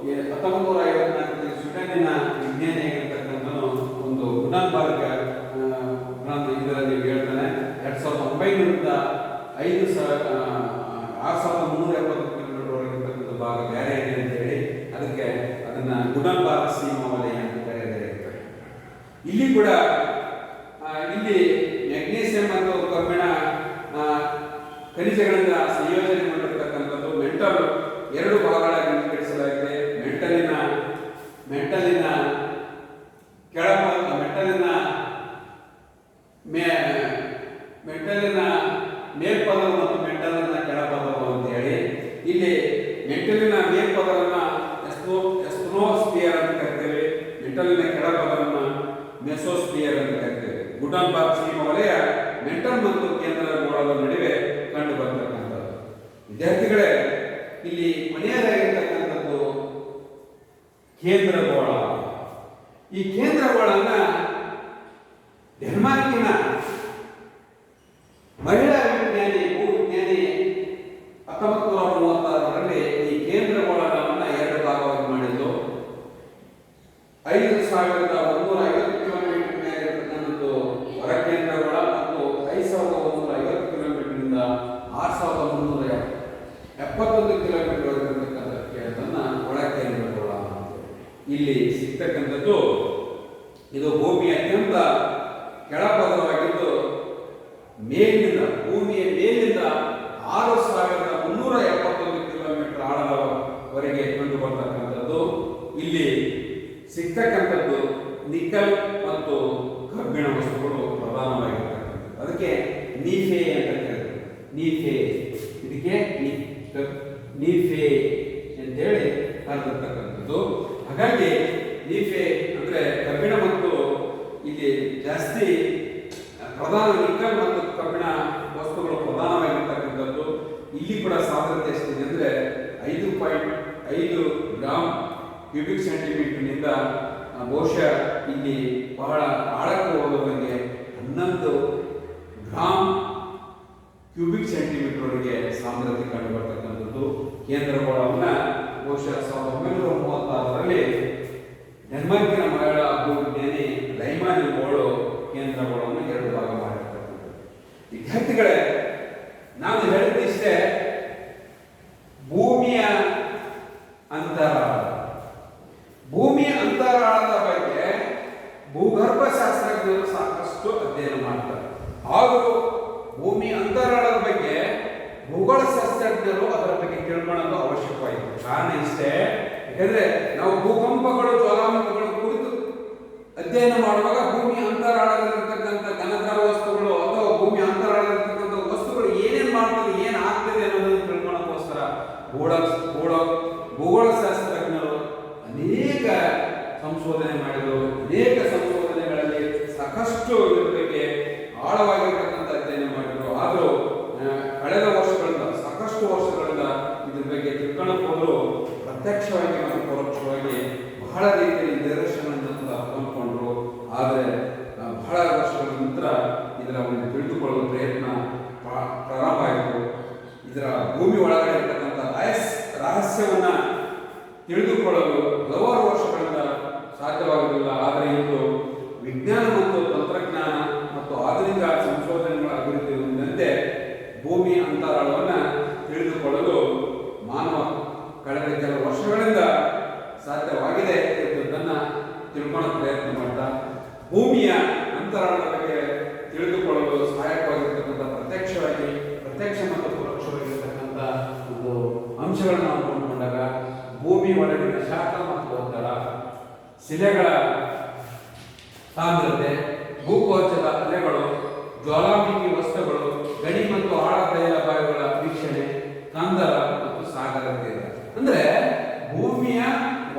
1954 ಸ್ವೀಡನ್ನಿನ ವಿಜ್ಞಾನಿಯಾಗಿರ್ತಕ್ಕಂಥನು ಒಂದು ಗುಡನ್ಬರ್ಗ್ ಇದರಲ್ಲಿ ಹೇಳ್ತಾನೆ. 2900ರಿಂದ 6370 ಕಿಲೋಮೀಟರ್ ವರೆಗೆ ಇರ್ತಕ್ಕಂಥ ಭಾಗ ಬೇರೆ ಇದೆ ಅಂತ ಹೇಳಿ ಅದಕ್ಕೆ ಅದನ್ನ ಗುಡನ್ಬರ್ಗ್ ಸೀಮಾ ವಲಯ ಅಂತ ಕರೆಯಲಾಗಿರ್ತದೆ. ಇಲ್ಲಿ ಕೂಡ ಇಲ್ಲಿ ಮೆಗ್ನೀಸಿಯಂ ಮತ್ತು ಕಬ್ಬಿಣ ಖನಿಜಗಳಿಂದ ಸಂಯೋಜನೆ ಮಾಡಿರ್ತಕ್ಕಂಥದ್ದು. ಮೆಂಟಲ್ ಎರಡು ಭಾಗಗಳಾಗಿ ವಿಂಗಡಿಸಲಾಗಿದೆ. ಮೆಂಟಲಿನ ಮೇಲ್ಪದವು ಮತ್ತು ಮೆಂಟಲಿನ ಕೆಳಪದವು ಅಂತ ಹೇಳಿ, ಇಲ್ಲಿ ಮೆಂಟಲಿನ ಮೇಲ್ಪದವನ್ನ ಎಸ್ನೋಸ್ಪಿಯರ್ ಅಂತ ಕರಿತೇವೆ, ಮೆಂಟಲಿನ ಕೆಳಪದವನ್ನ ಮೆಸೋಸ್ಪಿಯರ್ ಅಂತ ಕರಿತೇವೆ. ಗುಡನ್ಬರ್ಗ್ ಸೀಮಾ ವಲಯ ಮೆಂಟಲ್ ಮತ್ತು ಕೇಂದ್ರಗೋಳದ ನಡುವೆ ಕಂಡು ಬರ್ತಕ್ಕಂಥದ್ದು. ವಿದ್ಯಾರ್ಥಿಗಳೇ, ಇಲ್ಲಿ ಕೊನೆಯದಾಗಿರ್ತಕ್ಕಂಥದ್ದು ಕೇಂದ್ರಗೋಳ. ಈ ಕೇಂದ್ರಗೋಳನ್ನ ಡೆನ್ಮಾರ್ಕಿನ ಮಹಿಳಾ ಭೂವಿಜ್ಞಾನಿ 1936ರಲ್ಲಿ ಈ ಕೇಂದ್ರಗೋಳವನ್ನು ಎರಡು ಭಾಗವಾಗಿ ಮಾಡಿದ್ದು. 5150 ಕಿಲೋಮೀಟರ್ ಮೇಲೆ ಇರತಕ್ಕಂಥದ್ದು ಹೊರ ಕೇಂದ್ರಗೋಳ ಮತ್ತು 5150 ಕಿಲೋಮೀಟರ್ನಿಂದ 6371 ಕಿಲೋಮೀಟರ್ ಇರತಕ್ಕಂಥದ್ದನ್ನ ಒಳ ಕೇಂದ್ರಗೋಳ. ಇಲ್ಲಿ ಸಿಗ್ತಕ್ಕಂಥದ್ದು ಇದು ಭೂಮಿಯ ಅತ್ಯಂತ ಕೆಳಪದರವಾಗಿದ್ದು ಭೂಮಿಯ ಮೇಲಿಂದ 6371 ಕಿಲೋಮೀಟರ್ ಆಳದವರೆಗೆ ಕಂಡು ಬರ್ತಕ್ಕಂಥದ್ದು. ಇಲ್ಲಿ ಸಿಗ್ತಕ್ಕಂಥದ್ದು ನಿಕಲ್ ಮತ್ತು ಕಬ್ಬಿಣ ವಸ್ತುಗಳು ಪ್ರಧಾನವಾಗಿರ್ತಕ್ಕಂಥದ್ದು. ಅದಕ್ಕೆ ನೀಫೆ ಅಂತ ಕರೀತಾರೆ. ನೀಫೆ ಇದಕ್ಕೆ ನೀಫೆ ಅಂತೇಳಿ ಕರೆದಿರ್ತಕ್ಕಂಥದ್ದು. ಹಾಗಾಗಿ ನೀಫೆ ಅಂದ್ರೆ ಕಬ್ಬಿಣ ಮತ್ತು ಇಲ್ಲಿ ಜಾಸ್ತಿ ಪ್ರಧಾನ ನಿಕಲ್ ಮತ್ತು ಕಬ್ಬಿಣ ವಸ್ತುಗಳು ಪ್ರಧಾನವಾಗಿರ್ತಕ್ಕಂಥದ್ದು. ಇಲ್ಲಿ ಕೂಡ ಸಾಂದ್ರತೆ ಎಷ್ಟಿದೆ ಅಂದ್ರೆ 5.5 ಗ್ರಾಮ್ ಕ್ಯೂಬಿಕ್ ಸೆಂಟಿಮೀಟರ್ನಿಂದ ಬಹುಶಃ ಇಲ್ಲಿ ಬಹಳ ಆಳಕ್ಕೆ ಹೋಗುವವರೆಗೆ 11 ಗ್ರಾಮ್ ಕ್ಯೂಬಿಕ್ ಸೆಂಟಿಮೀಟರ್ ವರೆಗೆ ಸಾಂದ್ರತೆ ಕಂಡು ಬರ್ತಕ್ಕಂಥದ್ದು. ಕೇಂದ್ರಗೋಳವನ್ನ ಬಹುಶಃ 1936ರಲ್ಲಿ ಡೆನ್ಮಾರ್ಕಿನ ಮಹಿಳಾ ಭೂವಿಜ್ಞಾನಿ ಲೈಮಾನಿಗೋಳು ಕೇಂದ್ರಗೋಳವನ್ನು ಎರಡು ಭಾಗ ಮಾಡಿರ್ತಕ್ಕಂಥದ್ದು. ವಿದ್ಯಾರ್ಥಿಗಳೇ, ಆದರೂ ಭೂಮಿ ಅಂತರಾಳದ ಬಗ್ಗೆ ಭೂಗೋಳ ಶಾಸ್ತ್ರಜ್ಞರು ಅದರ ಬಗ್ಗೆ ತಿಳ್ಕೊಳ್ಳೋದು ಅವಶ್ಯಕವಾಯಿತು. ಕಾರಣ ಇಷ್ಟೇ, ಯಾಕಂದ್ರೆ ನಾವು ಭೂಕಂಪಗಳು ಜ್ವಾಲಾಮುಖಿಗಳು ಕುರಿತು ಅಧ್ಯಯನ ಮಾಡುವಾಗ ಭೂಮಿ ಅಂತರಾಳದಲ್ಲಿರ್ತಕ್ಕಂಥ ಘನದ್ರವ ವಸ್ತುಗಳು ಅಥವಾ ಭೂಮಿ ಅಂತರಾಳದಲ್ಲಿರ್ತಕ್ಕಂಥ ವಸ್ತುಗಳು ಏನೇನು ಮಾಡ್ತದೆ, ಏನು ಆಗ್ತದೆ ಅನ್ನೋದನ್ನು ತಿಳ್ಕೊಳ್ಳೋಕ್ಕೋಸ್ಕರ ಭೂಗೋಳ ಶಾಸ್ತ್ರಜ್ಞರು ಅನೇಕ ಸಂಶೋಧನೆ ಮಾಡಿದರು. ಅನೇಕ ಸಂಶೋಧನೆಗಳಲ್ಲಿ ಸಾಕಷ್ಟು ಇದ್ರ ಬಗ್ಗೆ ಆಳವಾಗಿರ್ತಕ್ಕಂಥ ಅಧ್ಯಯನ ಮಾಡಿದರು. ಆದರೂ ಕಳೆದ ವರ್ಷಗಳಿಂದ ಸಾಕಷ್ಟು ವರ್ಷಗಳಿಂದ ಇದ್ರ ಬಗ್ಗೆ ತಿಳ್ಕೊಳ್ಳೋಕೆ ಹೋದರೂ ಪ್ರತ್ಯಕ್ಷವಾಗಿ ಮತ್ತು ಪರೋಕ್ಷವಾಗಿ ಬಹಳ ರೀತಿಯಲ್ಲಿ ನಿದರ್ಶನವನ್ನು ಕಂಡುಕೊಂಡ್ರು. ಆದರೆ ಬಹಳ ವರ್ಷಗಳ ನಂತರ ಇದರ ಒಂದು ತಿಳಿದುಕೊಳ್ಳುವ ಪ್ರಯತ್ನ ಪ್ರಾರಂಭ ಆಯಿತು. ಇದರ ಭೂಮಿ ಒಳಗಡೆ ಇರತಕ್ಕಂಥ ರಹಸ್ಯವನ್ನು ತಿಳಿದುಕೊಳ್ಳಲು ಹಲವಾರು ವರ್ಷಗಳಿಂದ ಸಾಧ್ಯವಾಗುವುದಿಲ್ಲ. ಆದರೆ ಇಂದು ವಿಜ್ಞಾನ ಮತ್ತು ತಂತ್ರಜ್ಞಾನ ಮತ್ತು ಆಧುನಿಕ ಸಂಶೋಧನೆಗಳ ಅಭಿವೃದ್ಧಿ ಹೊಂದಿದಂತೆ ಭೂಮಿ ಅಂತರಾಳವನ್ನು ತಿಳಿದುಕೊಳ್ಳಲು ಮಾನವ ಕಳೆದ ಕೆಲವು ವರ್ಷಗಳಿಂದ ಸಾಧ್ಯವಾಗಿದೆ ಎಂಬುದನ್ನು ತಿಳ್ಕೊಳ್ಳೋ ಪ್ರಯತ್ನ ಮಾಡ್ತಾ ಭೂಮಿಯ ಅಂತರಾಳದ ಬಗ್ಗೆ ತಿಳಿದುಕೊಳ್ಳಲು ಸಹಾಯಕವಾಗಿರ್ತಕ್ಕಂಥ ಪ್ರತ್ಯಕ್ಷ ಮತ್ತು ಪರೋಕ್ಷವಾಗಿರ್ತಕ್ಕಂಥ ಒಂದು ಅಂಶಗಳನ್ನು ನಾವು ನೋಡಿಕೊಂಡಾಗ ಭೂಮಿ ಒಳಗಿನ ಶಾಖ ಮತ್ತು ಒತ್ತಡ, ಶಿಲೆಗಳ ಸಾಂದ್ರತೆ, ಭೂಕೋಶದ ಅಲೆಗಳು, ಜ್ವಾಲಾಮುಖಿ ವಸ್ತುಗಳು, ಗಣಿ ಮತ್ತು ಆಳ ತೈಲ ಬಾವಿಗಳ ವೀಕ್ಷಣೆ, ಕಂದರ ಮತ್ತು ಸಾಗರ ತೀರ. ಅಂದ್ರೆ ಭೂಮಿಯ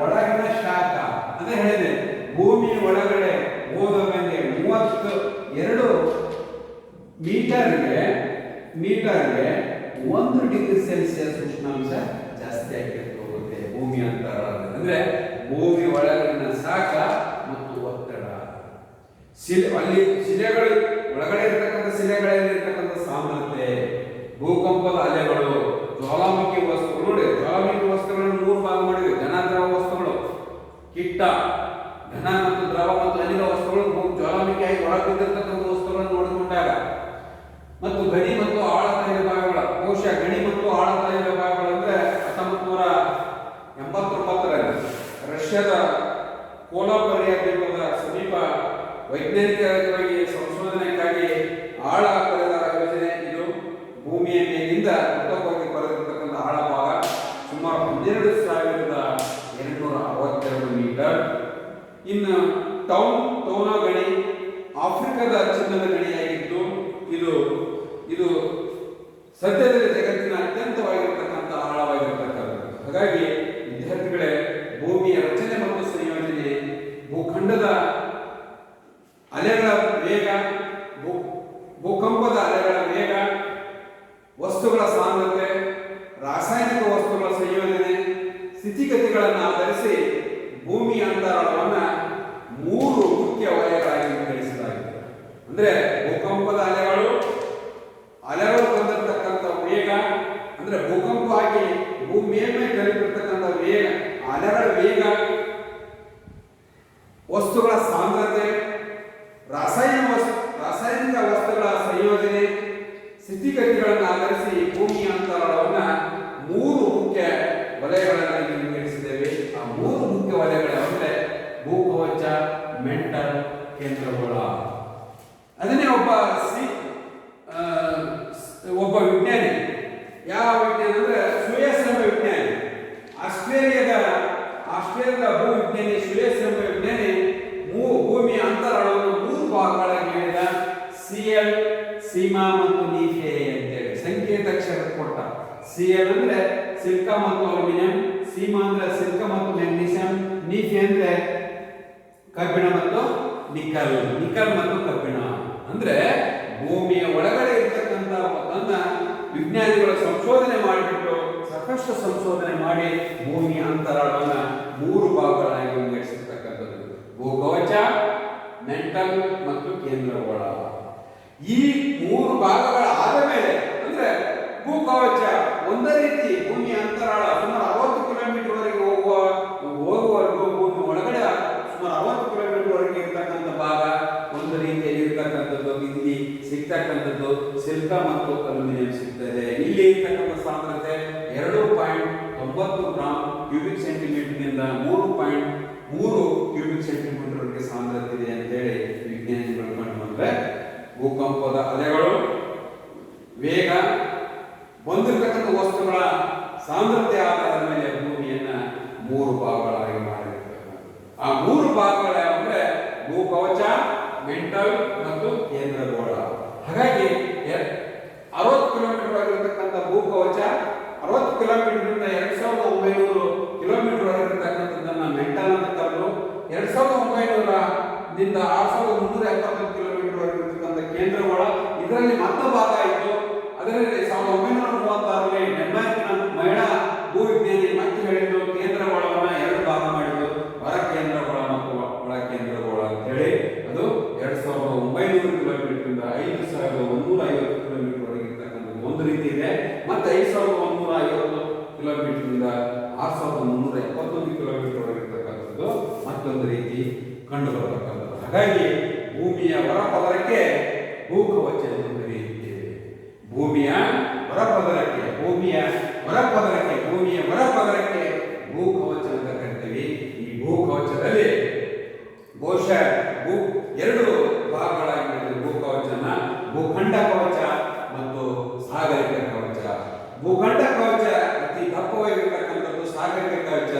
ಒಳಗಿನ ಶಾಖ ಅದೇ ಹೇಳಿದೆ. ಭೂಮಿಯ ಒಳಗಡೆ ಹೋದಂಗೆ 32 ಮೀಟರ್ಗೆ 1 ಡಿಗ್ರಿ ಸೆಲ್ಸಿಯಸ್ ಉಷ್ಣಾಂಶ ಜಾಸ್ತಿ ಆಗಿರ್ತಾ ಹೋಗುತ್ತೆ ಭೂಮಿ ಅಂತರಾಳದಲ್ಲಿ. ಅಂದ್ರೆ ಭೂಮಿ ಒಳಗಿನ ಶಾಖ ಮತ್ತು ಒತ್ತಡ, ಅಲ್ಲಿ ಶಿಲೆಗಳು ಒಳಗಡೆ ಇರತಕ್ಕಂಥ ಶಿಲೆಗಳಲ್ಲಿ ಇರತಕ್ಕಂಥ ಸಾಂದ್ರತೆ, ಭೂಕಂಪದ ಅಲೆಗಳು, ಜ್ವಾಲಾಮುಖಿ ವಸ್ತುಗಳು. ನೋಡಿ, ಜ್ವಾಲಾಮುಖಿ ವಸ್ತುಗಳನ್ನು 3 ಭಾಗ ಮಾಡಿವೆ. ಘನ ದ್ರವ ವಸ್ತುಗಳು, ಕಿಟ್ಟ, ಘನ ಮತ್ತು ದ್ರವ ಮತ್ತು ಅನಿಲ ವಸ್ತುಗಳು, ಜ್ವಾಲಾಮುಖಿಯಾಗಿ ಹೊರಬಿದ್ದಿರತಕ್ಕಂಥ ವಸ್ತುಗಳನ್ನು ನೋಡಿಕೊಂಡಾಗ, ಮತ್ತು ಗಣಿ ಮತ್ತು ಆಳ ತೈಲ ಭಾಗಗಳ ಕೋಶ. ಗಣಿ ಮತ್ತು ಆಳ ತೈಲ ಭಾಗಗಳು ಅಂದ್ರೆ 1989ರಲ್ಲಿ ರಷ್ಯಾದ ಕೋಲಾಪರಿಯ ದ್ವೀಪದ ಸಮೀಪ ವೈಜ್ಞಾನಿಕವಾಗಿ ಸಂಶೋಧನೆಗಾಗಿ ಆಳ ಕೊರೆದಾರ ಯೋಜನೆ. ಇದು ಭೂಮಿಯ ಮೇಲಿಂದ ಉತ್ತಮವಾಗಿ ಕೊರೆದಿರತಕ್ಕಂಥ ಆಳ ಭಾಗ ಸುಮಾರು 12,262 ಮೀಟರ್. ಇನ್ನು ಟೌನಾ ಗಣಿ ಆಫ್ರಿಕಾದ ಚಿನ್ನದ ಗಣಿಯಾಗಿದ್ದು ಇದು ಸದ್ಯದಲ್ಲಿ ಜಗತ್ತಿನ ಅತ್ಯಂತವಾಗಿರತಕ್ಕಂಥ ಆಳವಾಗಿರತಕ್ಕಂಥದ್ದು. ಹಾಗಾಗಿ ವಿದ್ಯಾರ್ಥಿಗಳೇ, ಭೂಮಿಯ ರಚನೆ ಮತ್ತು ಸಂಯೋಜನೆ, ಭೂಖಂಡದ ಅಲೆಗಳ ವೇಗ, ಭೂಕಂಪದ ಅಲೆಗಳ ವೇಗ, ವಸ್ತುಗಳ ಸಾಂದ್ರತೆ, ರಾಸಾಯನಿಕ ವಸ್ತುಗಳ ಸಂಯೋಜನೆ, ಸ್ಥಿತಿಗತಿಗಳನ್ನು ಆಧರಿಸಿ ಭೂಮಿಯ ಅಂತರಾಳವನ್ನು 3 ಮುಖ್ಯ ವಲಯಗಳಾಗಿ ವಿಂಗಡಿಸಲಾಗಿದೆ. ಅಂದ್ರೆ ಭೂಕಂಪದ ಅಲೆಗಳು ಬಂದಿರತಕ್ಕಂಥ ವೇಗ, ಅಂದ್ರೆ ಭೂಕಂಪ ಆಗಿ ಭೂಮಿ ಮೇಲ್ಮೈ ಕಲಿತಿರ್ತಕ್ಕಂಥ ವೇಗ, ಅಲೆಗಳ ವೇಗ, ವಸ್ತುಗಳ ಸಾಂದ್ರತೆ, ರಾಸಾಯನಿಕ ವಸ್ತುಗಳ ಸಂಯೋಜನೆ, ಸ್ಥಿತಿಗತಿಗಳನ್ನು ಆಧರಿಸಿ ಭೂಮಿಯ ಅಂತರಾಳವನ್ನು 3 ಮುಖ್ಯ ವಲಯಗಳನ್ನಾಗಿ ವಿಂಗಡಿಸಿದ್ದೇವೆ. ಆ 3 ಮುಖ್ಯ ವಲಯಗಳಂದ್ರೆ ಭೂಕವಚ, ಮೆಂಟಲ್, ಕೇಂದ್ರಗೋಳ. ಅದನ್ನೇ ಒಬ್ಬ ವಿಜ್ಞಾನಿ, ಯಾವ ವಿಜ್ಞಾನಿ ಅಂದ್ರೆ ಸುಯಸ್ ಎಂಬ ವಿಜ್ಞಾನಿ, ಆಸ್ಟ್ರೇಲಿಯಾದ ಭೂವಿಜ್ಞಾನಿ ಸುಯಸ್ ಎಂಬ ವಿಜ್ಞಾನಿ ಭೂಮಿಯ ಅಂತರಾಳವನ್ನು 3 ಭಾಗಗಳಾಗಿ ಹೇಳಿದ. ಸಿಎಲ್, ಸೀಮಾ ಮತ್ತು ನೀಫೆ ಅಂತೇಳಿ ಸಂಕೇತಾಕ್ಷರ ಕೊಟ್ಟ. ಸಿಎಲ್ ಅಂದ್ರೆ ಸಿಲ್ಕ ಮತ್ತು ಅಲ್ಯೂಮಿನಿಯಂ, ಸೀಮಾ ಅಂದ್ರೆ ಸಿಲ್ಕ ಮತ್ತು ಮ್ಯಾಗ್ನೀಸಿಯಂ, ನೀಫೆ ಅಂದ್ರೆ ಕಬ್ಬಿಣ ಮತ್ತು ನಿಕಲ್ ಮತ್ತು ಕಬ್ಬಿಣ. ಅಂದ್ರೆ ಭೂಮಿಯ ಒಳಗಡೆ ಇರ್ತಕ್ಕಂಥ ಅದನ್ನ ವಿಜ್ಞಾನಿಗಳು ಸಂಶೋಧನೆ ಮಾಡಿಬಿಟ್ಟು ಸಾಕಷ್ಟು ಸಂಶೋಧನೆ ಮಾಡಿ ಭೂಮಿಯ ಅಂತರಾಳವನ್ನ 3 ಭಾಗಗಳಾಗಿ ವಿಂಗಡಿಸಿರ್ತಕ್ಕಂಥದ್ದು. ಭೂಕವಚ, ಮೆಂಟಲ್ ಮತ್ತು ಕೇಂದ್ರಗೋಳ. ಈ 3 ಭಾಗಗಳ ಆದ ಮೇಲೆ ಅಂದ್ರೆ ಭೂಕವಚ ಒಂದೇ ರೀತಿ ಭೂಮಿಯ ಅಂತರಾಳ ಸುಮಾರು 60 ಕಿಲೋಮೀಟರ್ ವರೆಗೆ ಹೋಗುವವರೆಗೂ ಭೂಮಿ ಒಳಗಡೆ ಸುಮಾರು 60 ಕಿಲೋಮೀಟರ್ ವರೆಗೆ ಇರ್ತಕ್ಕಂಥ ಭಾಗ ಒಂದು ರೀತಿಯಲ್ಲಿ ಇರ್ತಕ್ಕಂಥದ್ದು. ಇಲ್ಲಿ ಸಿಗ್ತಕ್ಕಂಥದ್ದು ಸಿಲ್ಕ ಮತ್ತು ಅಲ್ಯೂಮಿನಿಯಂ ಸಿಗ್ತದೆ. ಇಲ್ಲಿ ಇರ್ತಕ್ಕಂಥ ಸಾಂದ್ರತೆ 2.90 ಗ್ರಾಮ್ ಕ್ಯೂಬಿಕ್ ಸೆಂಟಿಮೀಟರ್ನಿಂದ 3.3 ಕ್ಯೂಬಿಕ್ ಸೆಂಟಿಮೀಟರ್ ವರೆಗೆ ಸಾಂದ್ರತೆ ಇದೆ ಅಂತೇಳಿ ವಿಜ್ಞಾನಿಗಳು ಕಂಡು ಬಂದ್ರೆ ಭೂಕಂಪ ಭೂಕಂಪದ ಅಲೆಗಳು, ವೇಗ, ಬಂದಿರತಕ್ಕಂಥ ವಸ್ತುಗಳ ಸಾಂದ್ರತೆ ಆಧಾರದ ಮೇಲೆ ಭೂಮಿಯನ್ನ 3 ಭಾಗಗಳಾಗಿ ಮಾಡಿರ್ತಕ್ಕಂಥದ್ದು. ಆ 3 ಭಾಗಗಳು ಯಾವಂದ್ರೆ ಭೂಕವಚ, ಮೆಂಟಲ್ ಮತ್ತು ಕೇಂದ್ರಗೋಳ. ಹಾಗಾಗಿ 60 ಕಿಲೋಮೀಟರ್ ಆಗಿರತಕ್ಕಂಥ ಭೂಕವಚ, 60 ಕಿಲೋಮೀಟರ್ 2900 ಕಿಲೋಮೀಟರ್ ಆಗಿರತಕ್ಕಂಥದ್ದನ್ನ ಮೆಂಟಲ್ ಅಂತ ಕರೆದು, 2900 ದಿಂದ 6371 ಕಿಲೋಮೀಟರ್ ಆಗಿರತಕ್ಕಂಥ ಕೇಂದ್ರಗೋಳ. ಇದರಲ್ಲಿ ಮತ್ತ ಭಾಗ ಆಯಿತು. ಅದರಲ್ಲಿ 1936ರಲ್ಲಿ ಡೆನ್ಮಾರ್ಕಿನ ಮಹಿಳಾ ಭೂವಿಜ್ಞಾನಿ ಮತ್ತೆ ಹೇಳಿದ್ದು ಕೇಂದ್ರಗೋಳವನ್ನ 2 ಭಾಗ ಮಾಡಿದ್ದು, ಹೊರ ಕೇಂದ್ರಗೋಳ ಮತ್ತು ಒಳ ಕೇಂದ್ರಗೋಳ ಅಂತ ಹೇಳಿ. ಅದು 2900 ಕಿಲೋಮೀಟರ್ 5150 ಕಿಲೋಮೀಟರ್ ವರೆಗೆ ಇರ್ತಕ್ಕಂಥದ್ದು ಒಂದು ರೀತಿ ಇದೆ. ಮತ್ತೆ 5150 ಕಿಲೋಮೀಟರ್ 6371 ಕಿಲೋಮೀಟರ್ ವರೆಗೆ ಇರ್ತಕ್ಕಂಥದ್ದು ಮತ್ತೊಂದು ರೀತಿ ಕಂಡು ಬರತಕ್ಕಂಥದ್ದು. ಹಾಗಾಗಿ ಭೂಮಿಯ ಹೊರಪದರಕ್ಕೆ ಭೂಕವಚ ಎಂದು ಕರೆಯುತ್ತೇವೆ. ಭೂಮಿಯ ಹೊರಪದರಕ್ಕೆ ಭೂಕವಚ ಅಂತ ಕರಿತೀವಿ. ಈ ಭೂಕವಚದಲ್ಲಿ ಬಹುಶಃ 2 ಭಾಗಗಳಾಗಿರುತ್ತದೆ. ಭೂಕವಚನ ಭೂಖಂಡ ಕವಚ ಮತ್ತು ಸಾಗರಿಕ ಕವಚ. ಭೂಖಂಡ ಕವಚ ಅತಿ ದಪ್ಪವಾಗಿರ್ತಕ್ಕಂಥದ್ದು, ಸಾಗರಿಕ ಕವಚ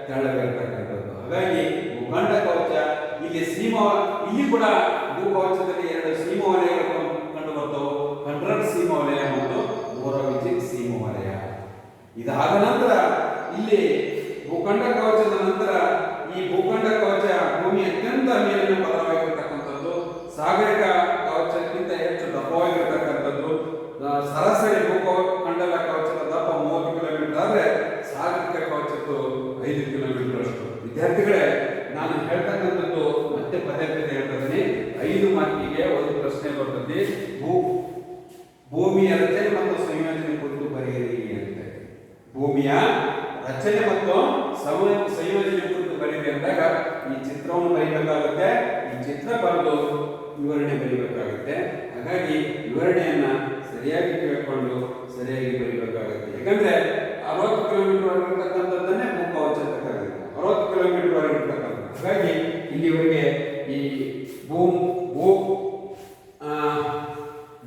ತೆಳ್ಳಗಿರ್ತಕ್ಕಂಥದ್ದು. ಹಾಗಾಗಿ ಭೂಖಂಡ ಕವಚ ಇಲ್ಲಿ ಕೂಡ ಭೂಕವಚದಲ್ಲಿ 2 ಸೀಮಾ ವಲಯಗಳು ಕಂಡು ಬರ್ತವೆ. ಕಂಟ್ರೋಲ್ ಸೀಮಾ ವಲಯ ಮತ್ತು ಮೊರವಿಜಿಕ್ ಸೀಮಾ ವಲಯ. ಇದಾದ ನಂತರ ಇಲ್ಲಿ ಭೂಖಂಡ ಕವಚದ ನಂತರ ಈ ಭೂಖಂಡ ಕವಚ ಭೂಮಿ ಅತ್ಯಂತ ಮೇಲಿನ ಪದರವಾಗಿರ್ತಕ್ಕಂಥದ್ದು, ಸಾಗರಿಕ ಕವಚಕ್ಕಿಂತ ಹೆಚ್ಚು ದಪ್ಪವಾಗಿರ್ತಕ್ಕಂಥದ್ದು. ಸರಾಸರಿ ಭೂಖಂಡದ ಕವಚದ ದಪ್ಪ 30 ಕಿಲೋಮೀಟರ್ ಆದರೆ ಸಾಗರಿಕ ಕವಚದ್ದು 5 ಕಿಲೋಮೀಟರ್ ಅಷ್ಟು. ವಿದ್ಯಾರ್ಥಿಗಳೇ, ನಾನು ಹೇಳ್ತಕ್ಕಂಥದ್ದು ಮತ್ತೆ ಪದೇ ಹೇಳ್ತಿದ್ದೀನಿ. 5 ಮಾರ್ಕಿಗೆ ಒಂದು ಪ್ರಶ್ನೆ ಬರ್ತದೆ. ಭೂಮಿಯ ರಚನೆ ಮತ್ತು ಸಂಯೋಜನೆ ಕುರಿತು ಬರೆಯಿರಿ ಅಂತ. ಭೂಮಿಯ ರಚನೆ ಮತ್ತು ಸಂಯೋಜನೆ ಕುರಿತು ಬರೆಯಿರಿ ಅಂದಾಗ ಈ ಚಿತ್ರವನ್ನು ಬರೀಬೇಕಾಗುತ್ತೆ. ಈ ಚಿತ್ರ ಬರೆದು ವಿವರಣೆ ಬರೀಬೇಕಾಗುತ್ತೆ. ಹಾಗಾಗಿ ವಿವರಣೆಯನ್ನ ಸರಿಯಾಗಿ ಕೇಳಿಕೊಂಡು ಸರಿಯಾಗಿ ಬರೀಬೇಕಾಗುತ್ತೆ. ಯಾಕಂದ್ರೆ 60 ಕಿಲೋಮೀಟರ್ ಆಗಿರ್ತಕ್ಕಂಥದ್ದನ್ನೇ ಭೂಕವಚ ಅಂತ ಕರೀತಾರೆ. 60 ಕಿಲೋಮೀಟರ್ ಆಗಿರ್ತಕ್ಕಂಥದ್ದು. ಹಾಗಾಗಿ ಇಲ್ಲಿವರೆಗೆ ಈ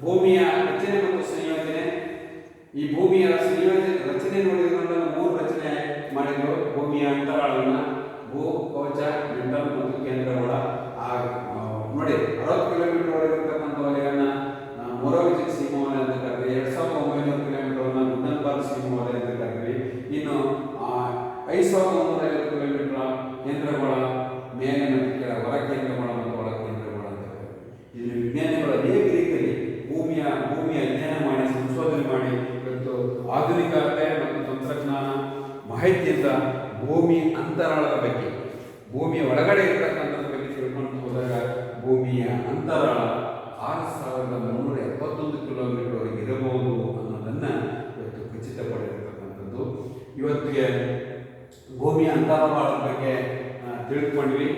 ಭೂಮಿಯ ರಚನೆ ಮತ್ತು ಸಂಯೋಜನೆ, ಈ ಭೂಮಿಯ ರಚನೆ ನೋಡಿಕೊಂಡು 3 ರಚನೆ ಮಾಡಿದ್ರು. ಭೂಮಿಯ ಅಂತರಾಳವನ್ನ ಭೂಕವಚ, ಮೆಂಟಲ್ ಮತ್ತು ಕೇಂದ್ರಗೋಳ. ನೋಡಿ 60 ಕಿಲೋಮೀಟರ್ ವರೆಗಿರ್ತಕ್ಕಂಥ ವಲಯನ್ನ ಮೊರವಿಜಿಕ್ ಸೀಮಾ ವಲಯ ಅಂತ ಕರೀತೀವಿ. 2900 ಕಿಲೋಮೀಟರ್ ಗುಂಡನ್ಬರ್ಗ್ ಸೀಮಾ ವಲಯ ಅಂತ ಕರೀತೀವಿ. ಇನ್ನು 5150 ಕಿಲೋಮೀಟರ್ ಕೇಂದ್ರಗೋಳ, ಮೇಲಿನ ಮತ್ತು ಕೆಳ ಹೊರ ಕೇಂದ್ರಗೋಳ ಮತ್ತು ಒಳ ಕೇಂದ್ರಗೋಳ ಅಂತ ಕರೀತೀವಿ. ಇಲ್ಲಿ ವಿಜ್ಞಾನಿಗಳು ಅನೇಕ ರೀತಿಯಲ್ಲಿ ಭೂಮಿಯ ಅಧ್ಯಯನ ಮಾಡಿ ಸಂಶೋಧನೆ ಮಾಡಿ ಇವತ್ತು ಆಧುನಿಕತೆ ಮತ್ತು ತಂತ್ರಜ್ಞಾನ ಮಾಹಿತಿಯಿಂದ ಭೂಮಿ ಅಂತರಾಳದ ಬಗ್ಗೆ, ಭೂಮಿಯ ಒಳಗಡೆ ಇರತಕ್ಕಂಥದ್ರ ಬಗ್ಗೆ ತಿಳ್ಕೊಂಡು ಹೋದಾಗ ಭೂಮಿಯ ಅಂತರಾಳ 6371 ಕಿಲೋಮೀಟರ್ ವರೆಗೆ ಇರಬಹುದು ಅನ್ನೋದನ್ನ ಇವತ್ತು ಖಚಿತಪಡಿರತಕ್ಕಂಥದ್ದು. ಇವತ್ತಿಗೆ ಭೂಮಿಯ ಅಂತರಾಳದ ಬಗ್ಗೆ ತಿಳ್ಕೊಂಡ್ವಿ.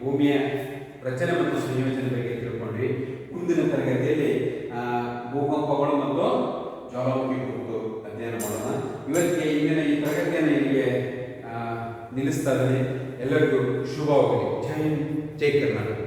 ಭೂಮಿಯ ರಚನೆ ಮತ್ತು ಸಂಯೋಜನೆ ಬಗ್ಗೆ ತಿಳ್ಕೊಂಡ್ವಿ. ಮುಂದಿನ ತರಗತಿಯಲ್ಲಿ ಭೂಕಂಪಗಳು ಮತ್ತು ಜ್ವಾಲಾಮುಖಿ ಕುರಿತು ಅಧ್ಯಯನ ಮಾಡೋಣ. ಇವತ್ತಿಗೆ ಇಂದಿನ ಈ ತರಗತಿಯನ್ನು ಇಲ್ಲಿಗೆ ನಿಲ್ಲಿಸ್ತಾ ಇದ್ದೀನಿ. ಎಲ್ಲರಿಗೂ ಶುಭವಾಗಲಿ. ಜೈ ಹಿಂದ್, ಜೈ ಕರ್ನಾಟಕ.